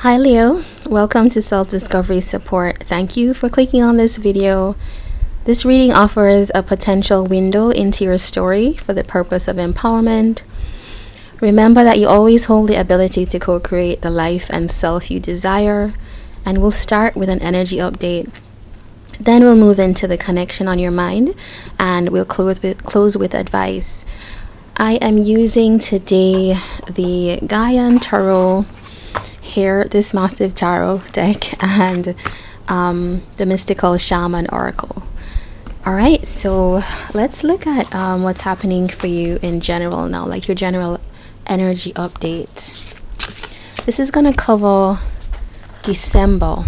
Hi Leo, welcome to Self-Discovery Support. Thank you for clicking on this video. This reading offers a potential window into your story for the purpose of empowerment. Remember that you always hold the ability to co-create the life and self you desire, and we'll start with an energy update. Then we'll move into the connection on your mind, and we'll close with advice. I am using today the Gaian tarot here, this massive tarot deck, and the mystical shaman oracle. All right, so let's look at what's happening for you in general now, like your general energy update. This is gonna cover December,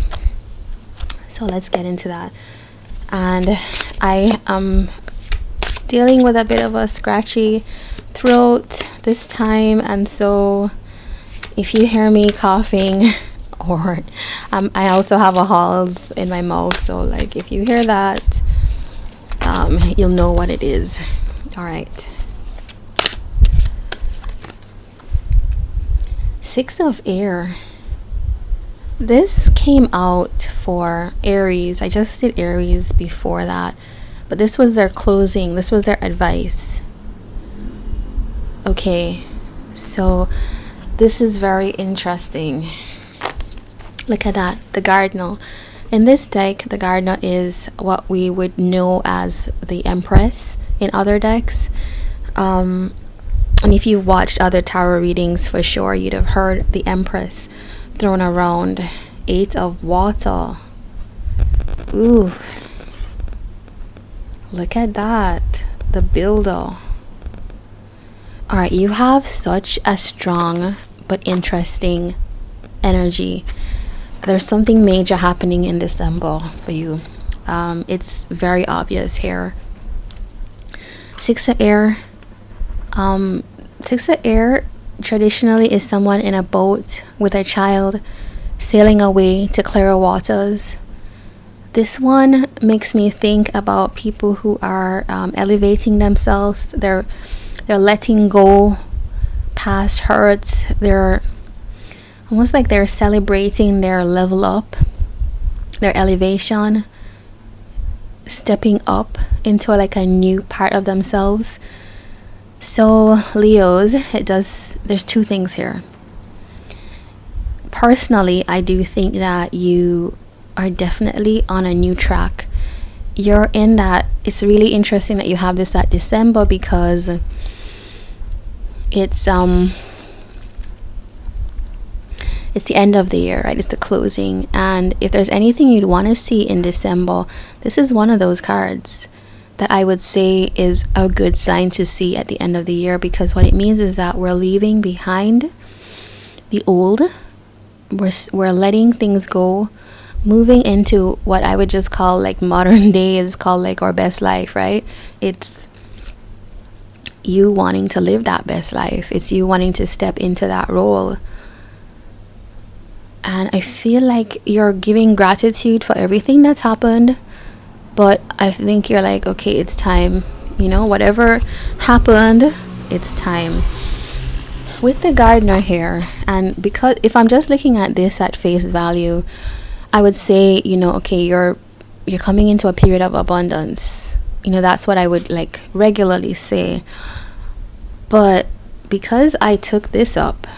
so let's get into that. And I am dealing with a bit of a scratchy throat this time, and so if you hear me coughing, or I also have a halls in my mouth, so like if you hear that, you'll know what it is. All right. Six of Air. This came out for Aries. I just did Aries before that, but this was their closing. This was their advice. Okay, so this is very interesting. Look at that, the Gardener. In this deck, the Gardener is what we would know as the Empress in other decks. And if you've watched other tarot readings, for sure you'd have heard the Empress thrown around. 8 of Water. Ooh. Look at that, the Builder. Alright, you have such a strong but interesting energy. There's something major happening in December for you. It's very obvious here. Six of Air. Six of Air traditionally is someone in a boat with a child sailing away to clearer waters. This one makes me think about people who are elevating themselves. They're letting go past hurts. They're almost like they're celebrating their level up, their elevation, stepping up into like a new part of themselves. So Leos, there's two things here. Personally, I do think that you are definitely on a new track. You're in that. It's really interesting that you have this at December, because it's the end of the year, right? It's the closing, and if there's anything you'd want to see in December, this is one of those cards that I would say is a good sign to see at the end of the year, because what it means is that we're leaving behind the old. We're letting things go, moving into what I would just call like modern day is called like our best life, right? It's you wanting to live that best life. It's you wanting to step into that role. And I feel like you're giving gratitude for everything that's happened, but I think you're like, okay, it's time. You know, whatever happened, it's time. With the Gardener here, and because if I'm just looking at this at face value, I would say, you know, okay, you're coming into a period of abundance. You know, that's what I would like regularly say. But because I took this up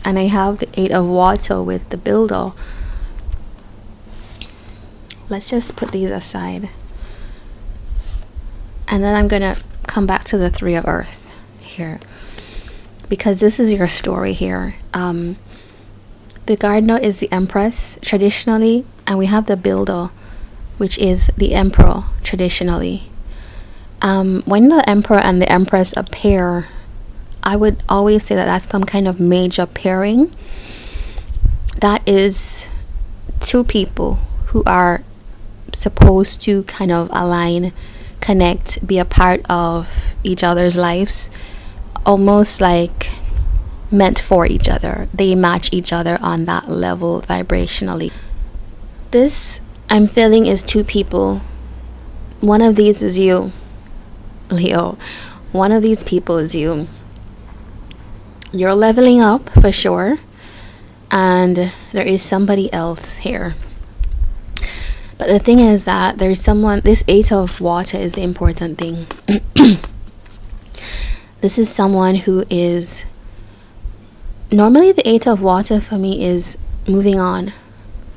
and I have the 8 of Water with the Builder, let's just put these aside. And then I'm going to come back to the 3 of Earth here, because this is your story here. The Gardener is the Empress traditionally, and we have the Builder, which is the Emperor traditionally. When the Emperor and the Empress appear, I would always say that that's some kind of major pairing. That is two people who are supposed to kind of align, connect, be a part of each other's lives, almost like meant for each other. They match each other on that level vibrationally. This I'm feeling is two people. One of these is you, Leo. One of these people is you. You're leveling up for sure. and there is somebody else here. But the thing is that there's someone, this 8 of water is the important thing. This is someone who is, normally the 8 of water for me is moving on,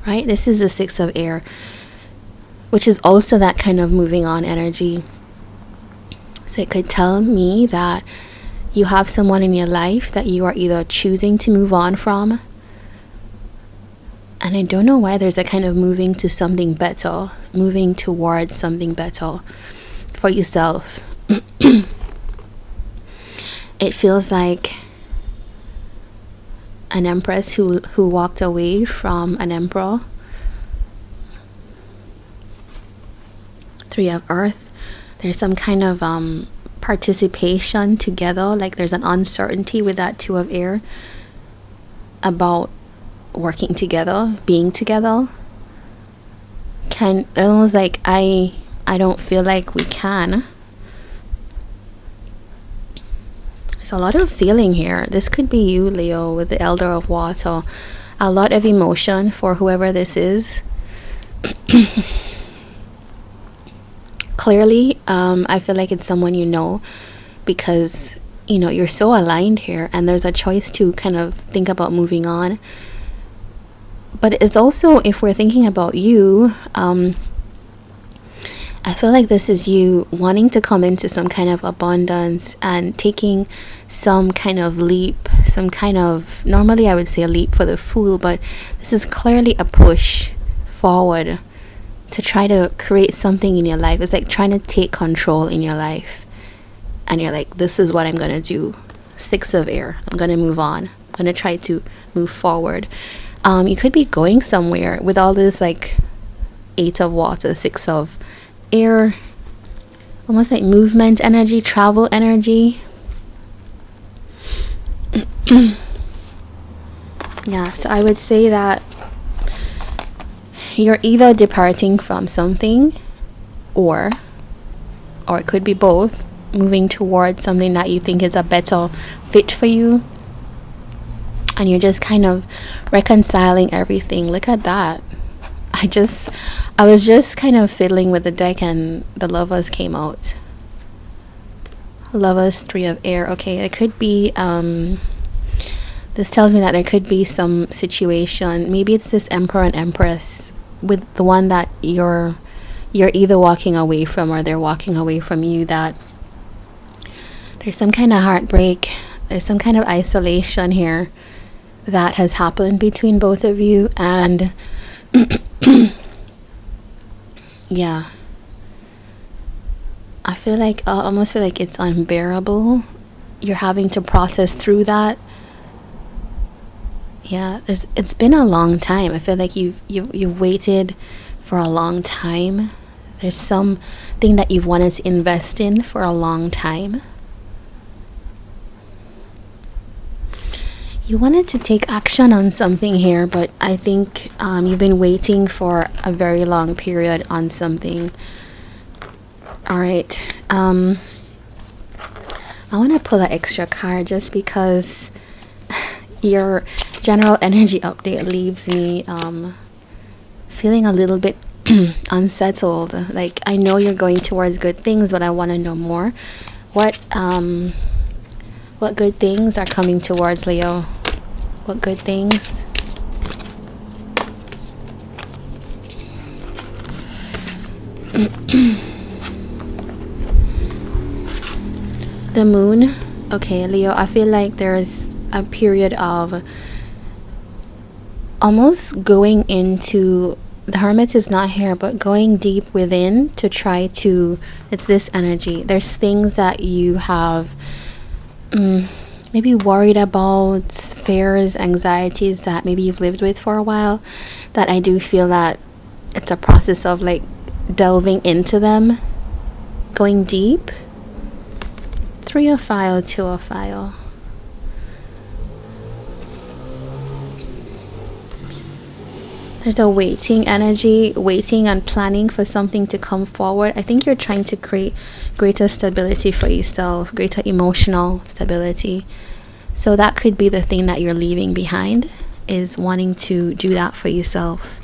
right? This is the 6 of air, which is also that kind of moving on energy. So it could tell me that you have someone in your life that you are either choosing to move on from, and I don't know why there's a kind of moving to something better, moving towards something better for yourself. It feels like an empress who walked away from an emperor. 3 of earth. There's some kind of participation together, like there's an uncertainty with that 2 of air about working together, being together. Almost like I don't feel like we can. There's a lot of feeling here. This could be you, Leo, with the Elder of Water. A lot of emotion for whoever this is. Clearly, I feel like it's someone you know, because you're so aligned here, and there's a choice to kind of think about moving on. But it's also, if we're thinking about you, I feel like this is you wanting to come into some kind of abundance and taking some kind of leap, some kind of, normally I would say a leap for the fool, but this is clearly a push forward to try to create something in your life. It's like trying to take control in your life, and you're like, this is what I'm going to do. 6 of air. I'm going to move on. I'm going to try to move forward. You could be going somewhere with all this like 8 of water, 6 of air, almost like movement energy, travel energy. Yeah, so I would say that you're either departing from something, or it could be both, moving towards something that you think is a better fit for you, and you're just kind of reconciling everything. Look at that. I was just kind of fiddling with the deck, and the Lovers came out. Lovers, 3 of air. Okay, it could be this tells me that there could be some situation, maybe it's this Emperor and Empress, with the one that you're either walking away from or they're walking away from you, that there's some kind of heartbreak, there's some kind of isolation here that has happened between both of you. And yeah, I feel like I almost feel like it's unbearable. You're having to process through that. Yeah, it's been a long time. I feel like you've waited for a long time. There's something that you've wanted to invest in for a long time. You wanted to take action on something here, but I think you've been waiting for a very long period on something. All right. I want to pull an extra card just because your general energy update leaves me feeling a little bit unsettled. Like, I know you're going towards good things, but I want to know more. What good things are coming towards Leo? What good things? The moon. Okay, Leo, I feel like there's a period of almost going into, the Hermit is not here, but going deep within to try to, it's this energy. There's things that you have maybe worried about, fears, anxieties that maybe you've lived with for a while, that I do feel that it's a process of like delving into them, going deep. 3 of fire, 2 of fire. There's a waiting energy, waiting and planning for something to come forward. I think you're trying to create greater stability for yourself, greater emotional stability. So that could be the thing that you're leaving behind, is wanting to do that for yourself.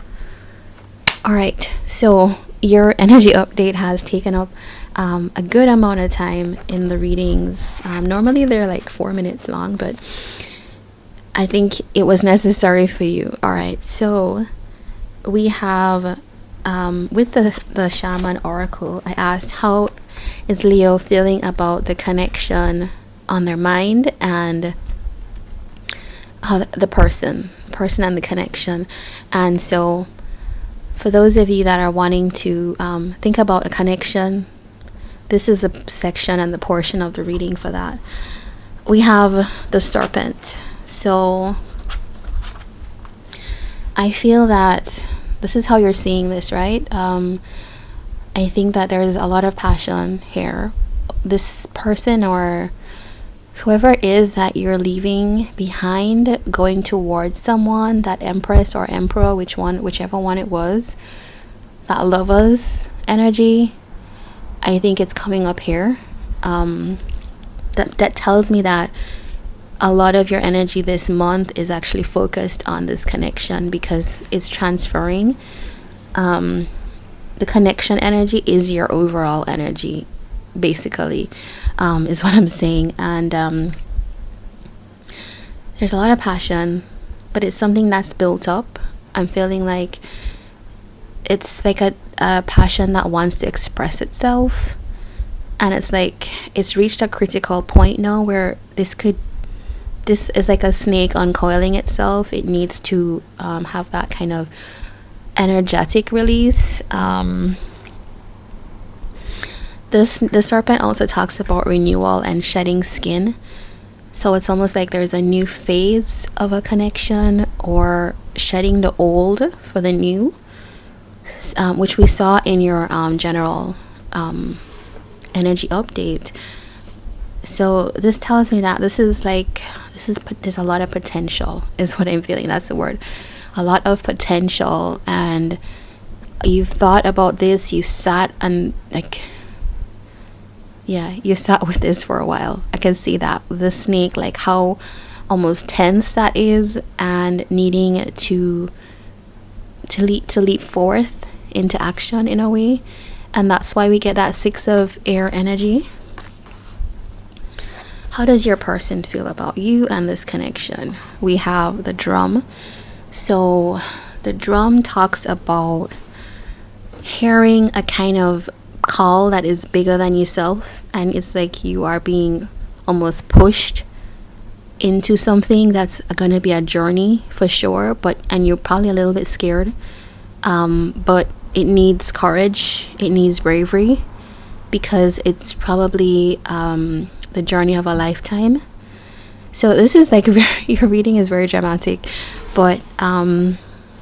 All right, so your energy update has taken up a good amount of time in the readings. Normally they're like 4 minutes long, but I think it was necessary for you. All right, so we have with the shaman oracle, I asked, how is Leo feeling about the connection on their mind and how the person and the connection. And so for those of you that are wanting to think about a connection, this is the section and the portion of the reading for that. We have the serpent. So I feel that this is how you're seeing this, right? I think that there's a lot of passion here. This person or whoever it is that you're leaving behind, going towards someone, that Empress or Emperor, whichever one it was, that lovers energy, I think it's coming up here. That tells me that a lot of your energy this month is actually focused on this connection because it's transferring. The connection energy is your overall energy, basically, is what I'm saying. And there's a lot of passion, but it's something that's built up. I'm feeling like it's like a passion that wants to express itself, and it's like it's reached a critical point now where this is like a snake uncoiling itself. It needs to have that kind of energetic release. The serpent also talks about renewal and shedding skin. So it's almost like there's a new phase of a connection, or shedding the old for the new, which we saw in your general energy update. So this tells me that there's a lot of potential, is what I'm feeling. That's the word. A lot of potential. And you've thought about this, you sat and you sat with this for a while. I can see that with the snake, like how almost tense that is, and needing to leap forth into action in a way. And that's why we get that 6 of air energy. How does your person feel about you and this connection? We have the drum. So the drum talks about hearing a kind of call that is bigger than yourself, and it's like you are being almost pushed into something that's going to be a journey for sure, and you're probably a little bit scared, but it needs courage, it needs bravery, because it's probably the journey of a lifetime. So this is like your reading is very dramatic, but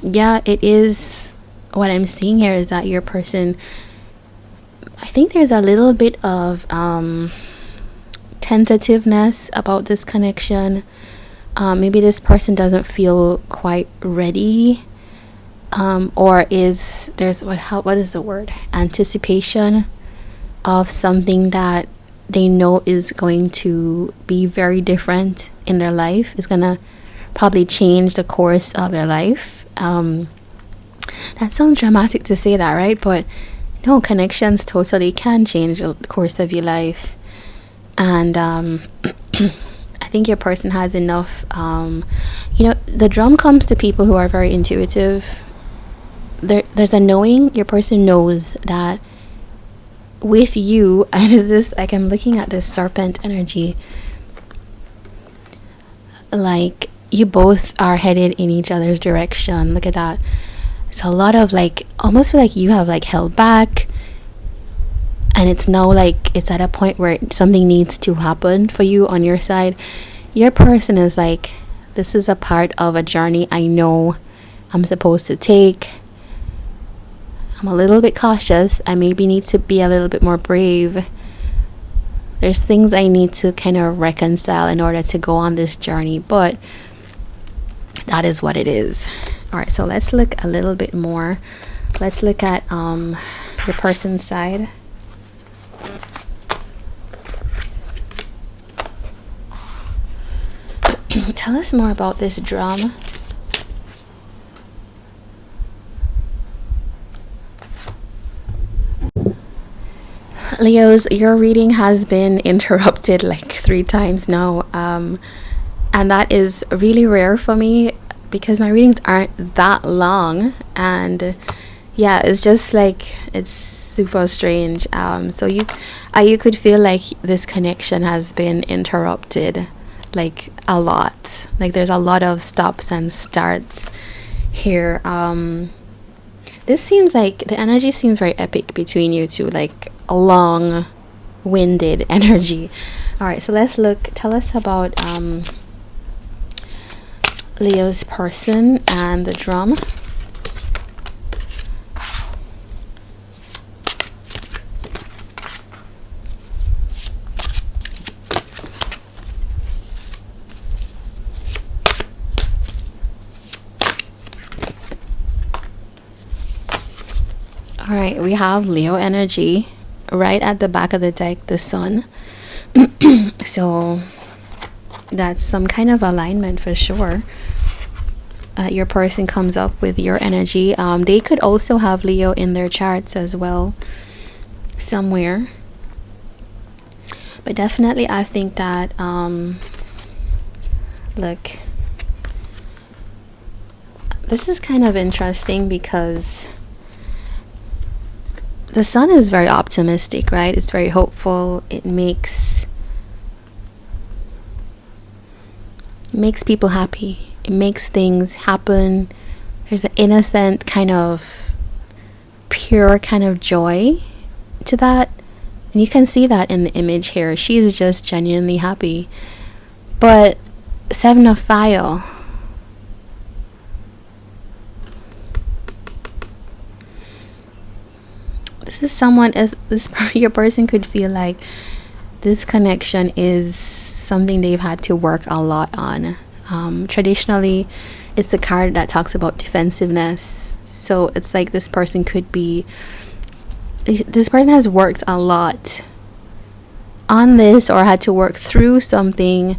it is. What I'm seeing here is that your person, I think there's a little bit of tentativeness about this connection. Maybe this person doesn't feel quite ready, or what is the word? Anticipation of something that they know is going to be very different in their life, is gonna probably change the course of their life. That sounds dramatic to say that, right? But no, connections totally can change the course of your life. And I think your person has enough, the drum comes to people who are very intuitive. There's a knowing. Your person knows that with you, and I'm looking at this serpent energy, like you both are headed in each other's direction. Look at that. It's a lot of almost feel like you have held back, and it's now it's at a point where something needs to happen for you on your side. Your person is like, this is a part of a journey I know I'm supposed to take. I'm a little bit cautious. I maybe need to be a little bit more brave. There's things I need to kind of reconcile in order to go on this journey, but that is what it is. All right, so let's look a little bit more. Let's look at your person's side. Tell us more about this drum. Leos, your reading has been interrupted like 3 times now. And that is really rare for me because my readings aren't that long. And yeah, it's just like, it's super strange. So you could feel like this connection has been interrupted like a lot. Like there's a lot of stops and starts here. This seems like the energy seems very epic between you two, like a long-winded energy. All right, so let's look. Tell us about Leo's person and the drum. All right, we have Leo energy right at the back of the deck, the sun. So that's some kind of alignment for sure. Your person comes up with your energy. They could also have Leo in their charts as well somewhere. But definitely I think that look, this is kind of interesting because the sun is very optimistic, right? It's very hopeful. It makes people happy. It makes things happen. There's an innocent kind of pure kind of joy to that. And you can see that in the image here. She's just genuinely happy. But 7 of Fire. This is someone, your person could feel like this connection is something they've had to work a lot on. Traditionally, it's the card that talks about defensiveness. So it's like this person has worked a lot on this or had to work through something.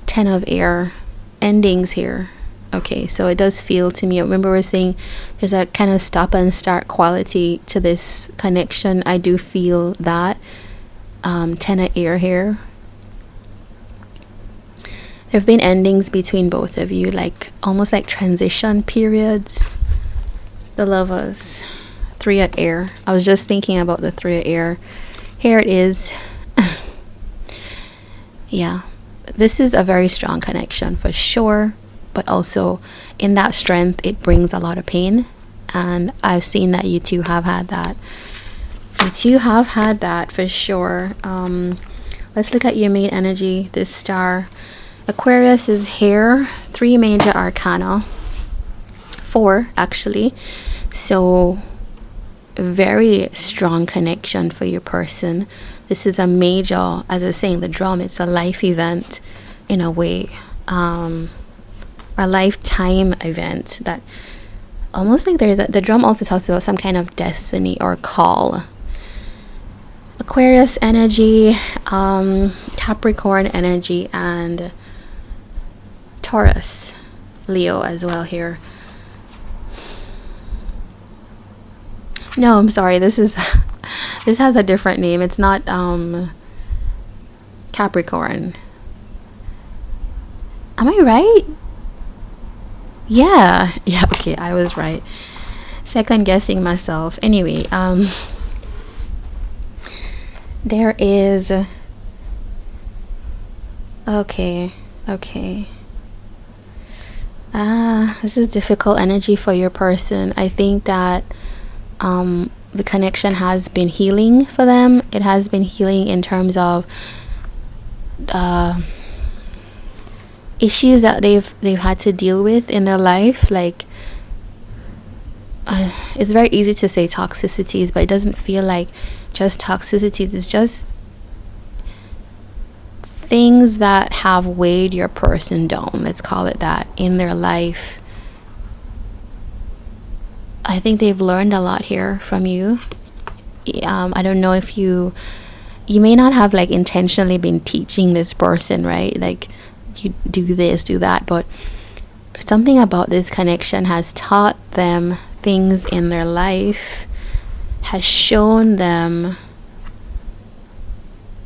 10 of Air, endings here. Okay, so it does feel to me, I remember we were saying there's a kind of stop and start quality to this connection. I do feel that. 10 of Air here. There have been endings between both of you, like almost like transition periods. The Lovers. 3 of Air. I was just thinking about the 3 of Air. Here it is. Yeah, this is a very strong connection for sure. But also in that strength, it brings a lot of pain. And I've seen that you two have had that. You two have had that for sure. Let's look at your main energy, this star. Aquarius is here. 3 major arcana. 4 actually. So very strong connection for your person. This is a major, as I was saying, the drum, it's a life event in a way. A lifetime event that almost like the drum also talks about some kind of destiny or call. Aquarius energy, Capricorn energy, and Taurus, Leo as well here. No, I'm sorry, this has a different name. It's not Capricorn. Am I right? Yeah, okay, I was right. Second guessing myself. Anyway, there is okay. This is difficult energy for your person. I think that the connection has been healing for them. It has been healing in terms of issues that they've had to deal with in their life. Like it's very easy to say toxicities, but it doesn't feel like just toxicity. It's just things that have weighed your person down, let's call it that, in their life. I think they've learned a lot here from you. I don't know if you may not have like intentionally been teaching this person, right? Like you do this, do that, but something about this connection has taught them things in their life, has shown them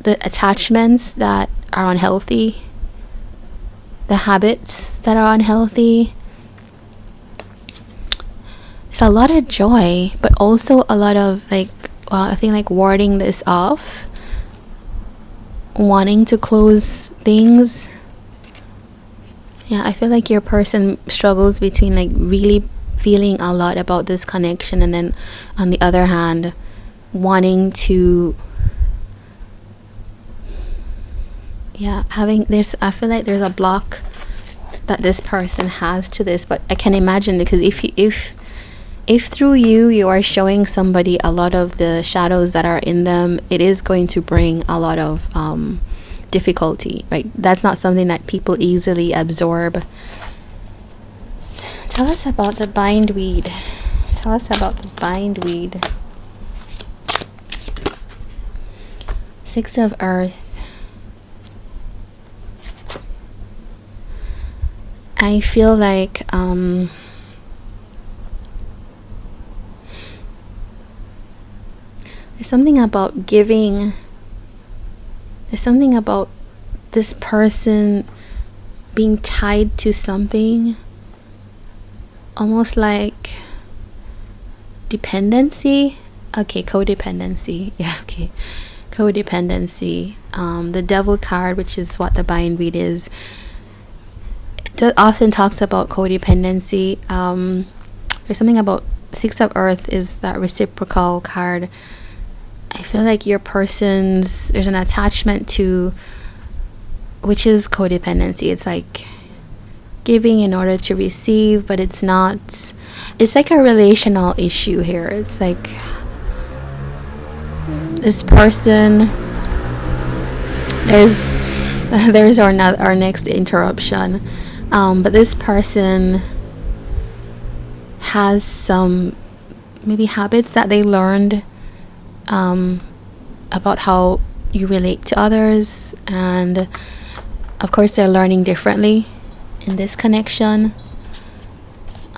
the attachments that are unhealthy, the habits that are unhealthy. It's a lot of joy, but also a lot of like, well, I think like warding this off, wanting to close things. Yeah, I feel like your person struggles between like really feeling a lot about this connection, and then on the other hand wanting to, yeah, I feel like there's a block that this person has to this. But I can imagine, because if through you are showing somebody a lot of the shadows that are in them, it is going to bring a lot of difficulty, right? That's not something that people easily absorb. Tell us about the bindweed. Tell us about the bindweed. Six of Earth. I feel like there's something about giving. There's something about this person being tied to something, almost like dependency. Okay, codependency. Yeah, okay. Codependency. The Devil card, which is what the bindweed is, it often talks about codependency. There's something about Six of Earth is that reciprocal card. I feel like your person's, there's an attachment to, which is codependency. It's like giving in order to receive, but it's not, it's like a relational issue here. It's like this person, there's our next interruption. But this person has some maybe habits that they learned about how you relate to others, and of course they're learning differently in this connection.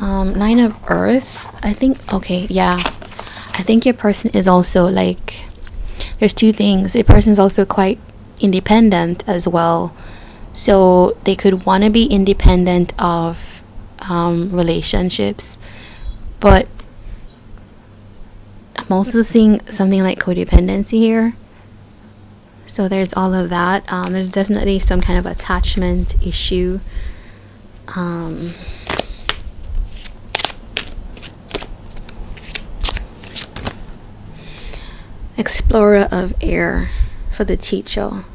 Nine of Earth, I think. Okay, yeah, I think your person is also like, there's two things. Your person is also quite independent as well, so they could want to be independent of relationships, but I'm also seeing something like codependency here. So there's all of that. There's definitely some kind of attachment issue. Explorer of Air for the teacher.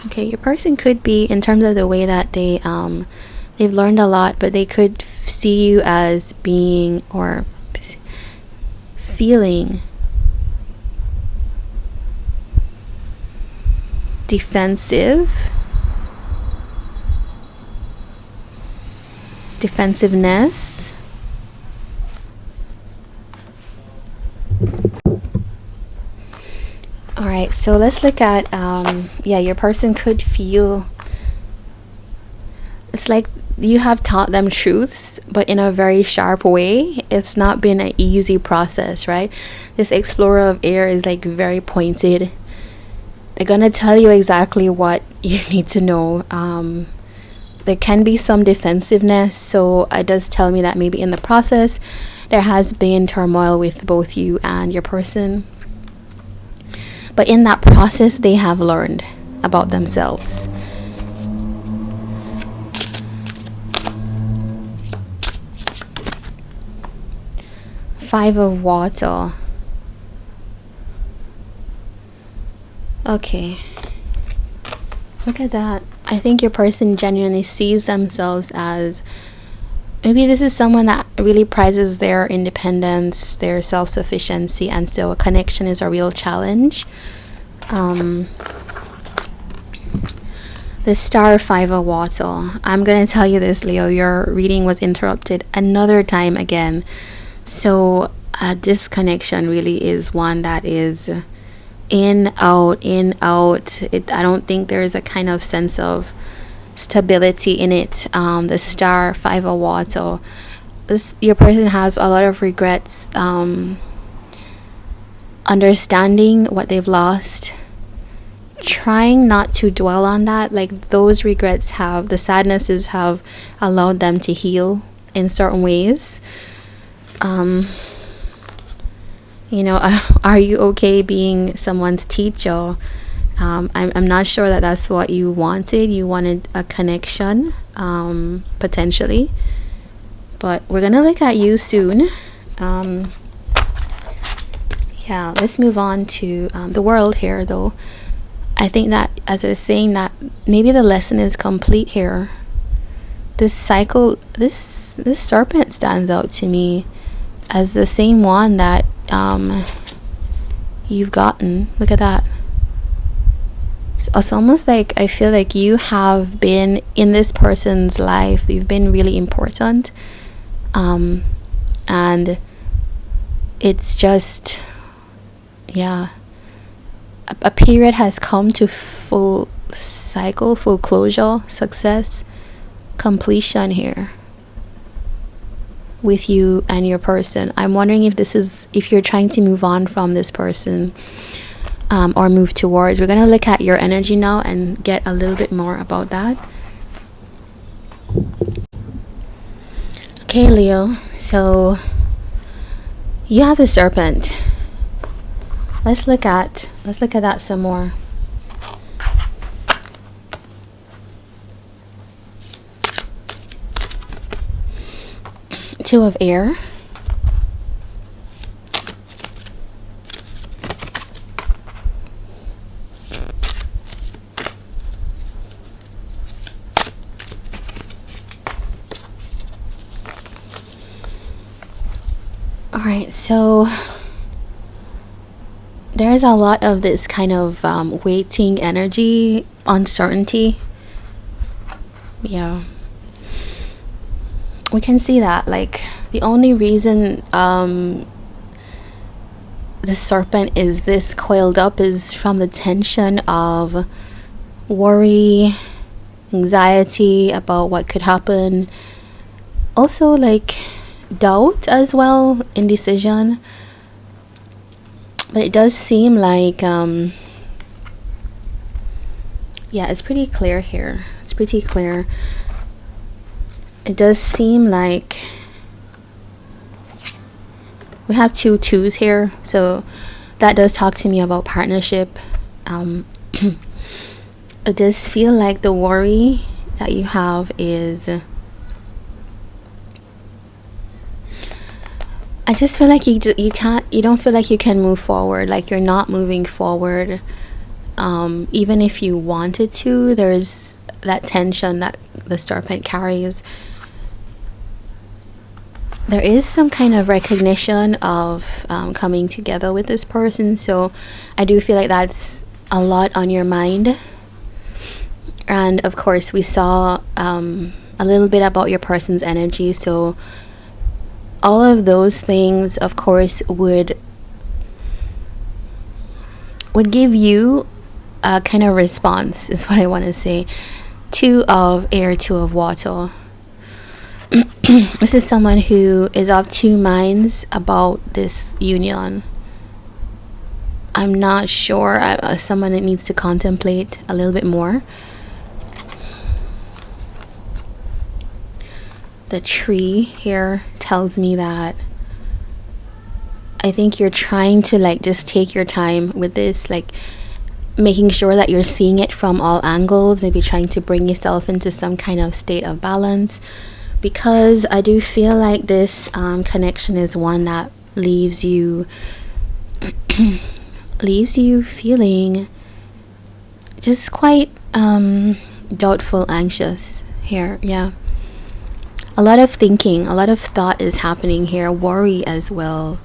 Okay, your person could be, in terms of the way that they've learned a lot, but they could see you as being or feeling defensiveness. All right, so let's look at your person could feel, it's like you have taught them truths, but in a very sharp way. It's not been an easy process, right? This Explorer of Air is like very pointed. They're gonna tell you exactly what you need to know. There can be some defensiveness, so it does tell me that maybe in the process there has been turmoil with both you and your person, but in that process they have learned about themselves. Five of Water. Okay, look at that. I think your person genuinely sees themselves as, maybe this is someone that really prizes their independence, their self-sufficiency, and so a connection is a real challenge. The Star, Five of Water. I'm gonna tell you this, Leo, your reading was interrupted another time again. So this connection really is one that is in, out. I don't think there is a kind of sense of stability in it. The Star, Five of Water. Your person has a lot of regrets, a understanding what they've lost, trying not to dwell on that. Like, those regrets have, the sadnesses have allowed them to heal in certain ways. You know, are you okay being someone's teacher? I'm not sure that that's what you wanted. You wanted a connection, potentially. But we're gonna look at you soon. Yeah, let's move on to the world here, though. I think that, as I was saying, that maybe the lesson is complete here. This cycle, this serpent stands out to me as the same one that you've gotten. Look at that. It's almost like I feel like you have been in this person's life. You've been really important, and it's just, yeah, a period has come to full cycle, full closure, success, completion here with you and your person. I'm wondering if you're trying to move on from this person, or move towards. We're gonna look at your energy now and get a little bit more about that. Okay, Leo, so you have the serpent. Let's look at that some more. Two of air. All right, so there is a lot of this kind of waiting energy, uncertainty. Yeah, we can see that. Like, the only reason the serpent is this coiled up is from the tension of worry, anxiety about what could happen. Also, like, doubt as well, indecision. But it does seem like yeah, it's pretty clear here. It's pretty clear. It does seem like we have 2 twos here, so that does talk to me about partnership. It does feel like the worry that you have is, I just feel like you don't feel like you can move forward, like you're not moving forward. Even if you wanted to, there's that tension that the serpent carries. There is some kind of recognition of coming together with this person, so I do feel like that's a lot on your mind. And of course, we saw a little bit about your person's energy, so all of those things, of course, would give you a kind of response, is what I want to say. 2 of air, 2 of water. This is someone who is of 2 minds about this union. I'm not sure. Someone that needs to contemplate a little bit more. The tree here tells me that I think you're trying to, like, just take your time with this, like making sure that you're seeing it from all angles, maybe trying to bring yourself into some kind of state of balance, because I do feel like this connection is one that leaves you feeling just quite doubtful, anxious here. Yeah, a lot of thinking, a lot of thought is happening here, worry as well.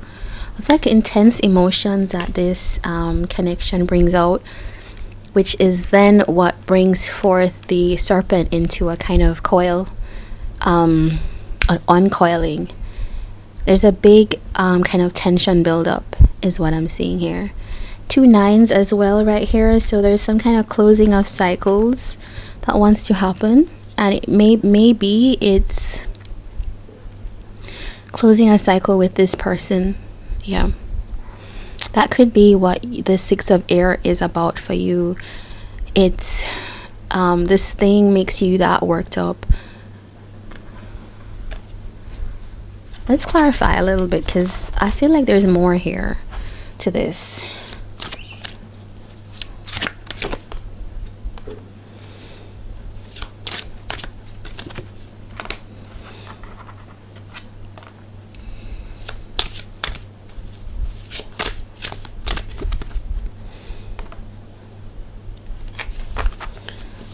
It's like intense emotions that this connection brings out, which is then what brings forth the serpent into a kind of coil, an uncoiling. There's a big kind of tension buildup is what I'm seeing here. 2 9s as well right here, so there's some kind of closing of cycles that wants to happen, and it maybe it's closing a cycle with this person. Yeah, That could be what the Six of Air is about for you. It's this thing makes you that worked up. Let's clarify a little bit, because I feel like there's more here to this.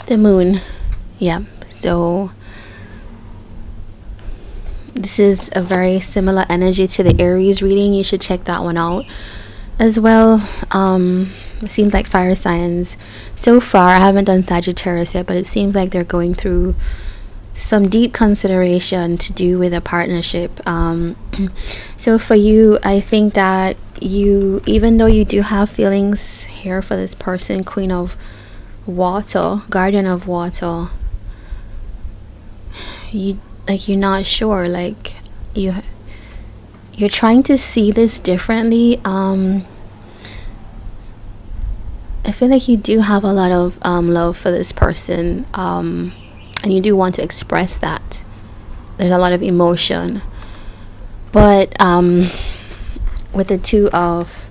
The Moon. Yeah, so this is a very similar energy to the Aries reading. You should check that one out as well. It seems like fire signs so far. I haven't done Sagittarius yet, but it seems like they're going through some deep consideration to do with a partnership. So for you, I think that you, even though you do have feelings here for this person, Queen of Water, Guardian of Water, you're not sure, like you're trying to see this differently. I feel like you do have a lot of love for this person, and you do want to express that. There's a lot of emotion, but with the Two of,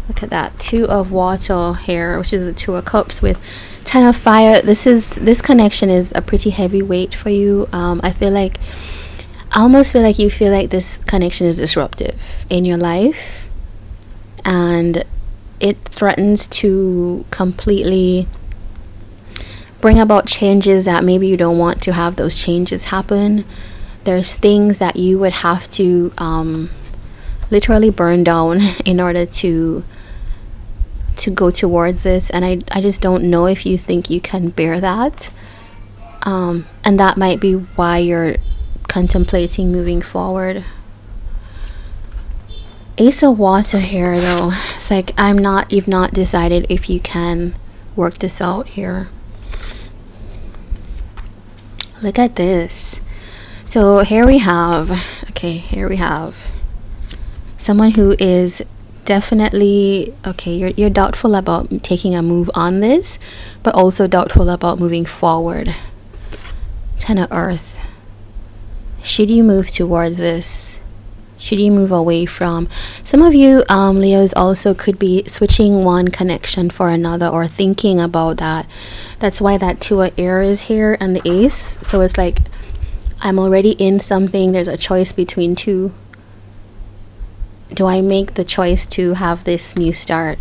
look at that, Two of Water here, which is the Two of Cups with Ten of Fire. This connection is a pretty heavy weight for you. I almost feel like you feel like this connection is disruptive in your life, and it threatens to completely bring about changes that maybe you don't want to have those changes happen. There's things that you would have to literally burn down in order to go towards this, and I just don't know if you think you can bear that, and that might be why you're contemplating moving forward. Ace of Water here though, it's like you've not decided if you can work this out here. Look at this. So here we have someone who is definitely, you're doubtful about taking a move on this, but also doubtful about moving forward. Ten of Earth. Should you move towards this? Should you move away from? Some of you Leos also could be switching one connection for another, or thinking about that. That's why that Two of Air is here and the Ace. So it's like, I'm already in something, there's a choice between two. Do I make the choice to have this new start?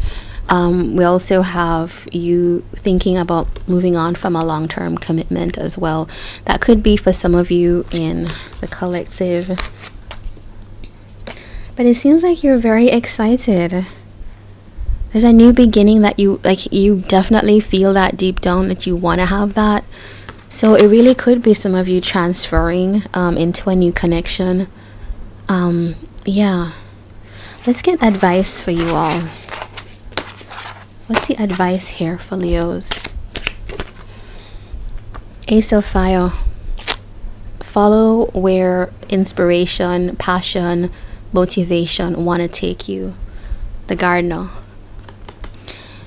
We also have you thinking about moving on from a long-term commitment as well. That could be for some of you in the collective. But it seems like you're very excited. There's a new beginning that you definitely feel that deep down that you want to have that. So it really could be some of you transferring into a new connection. Yeah. Let's get advice for you all. What's the advice here for Leos? Ace of Fire. Follow where inspiration, passion, motivation want to take you. The Gardener.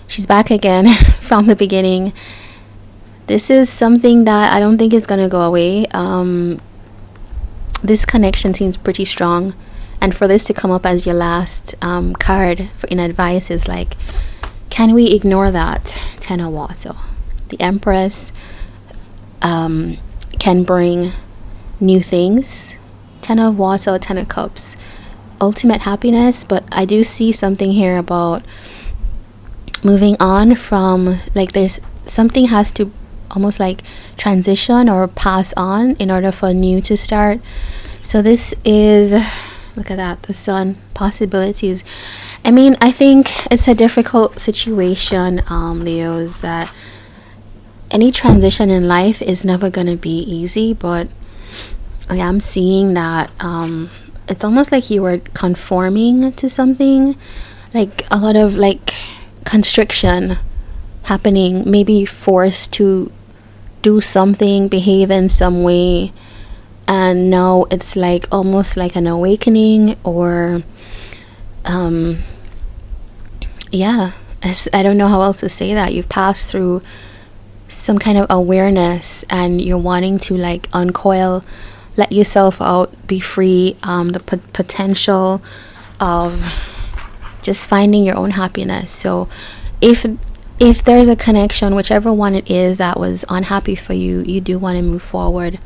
She's back again from the beginning. This is something that I don't think is going to go away. This connection seems pretty strong. And for this to come up as your last card in advice is like, can we ignore that? Ten of Water. The Empress can bring new things. Ten of Water, Ten of Cups. Ultimate happiness, but I do see something here about moving on from, like, there's something has to almost like transition or pass on in order for new to start. So this is, look at that, the Sun, possibilities. I mean, I think it's a difficult situation, Leos, that any transition in life is never going to be easy, but I am seeing that it's almost like you were conforming to something, like a lot of like constriction happening, maybe forced to do something, behave in some way, and now it's like almost like an awakening, or yeah, I don't know how else to say that. You've passed through some kind of awareness, and you're wanting to like uncoil, let yourself out, be free. The potential of just finding your own happiness. So if there's a connection, whichever one it is that was unhappy for you, you do want to move forward.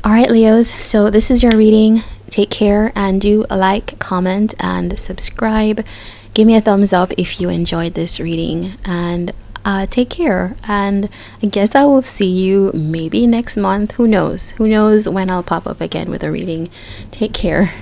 All right, Leos, so this is your reading. Take care, and do like, comment, and subscribe. Give me a thumbs up if you enjoyed this reading, and take care. And I guess I will see you maybe next month. Who knows when I'll pop up again with a reading. Take care.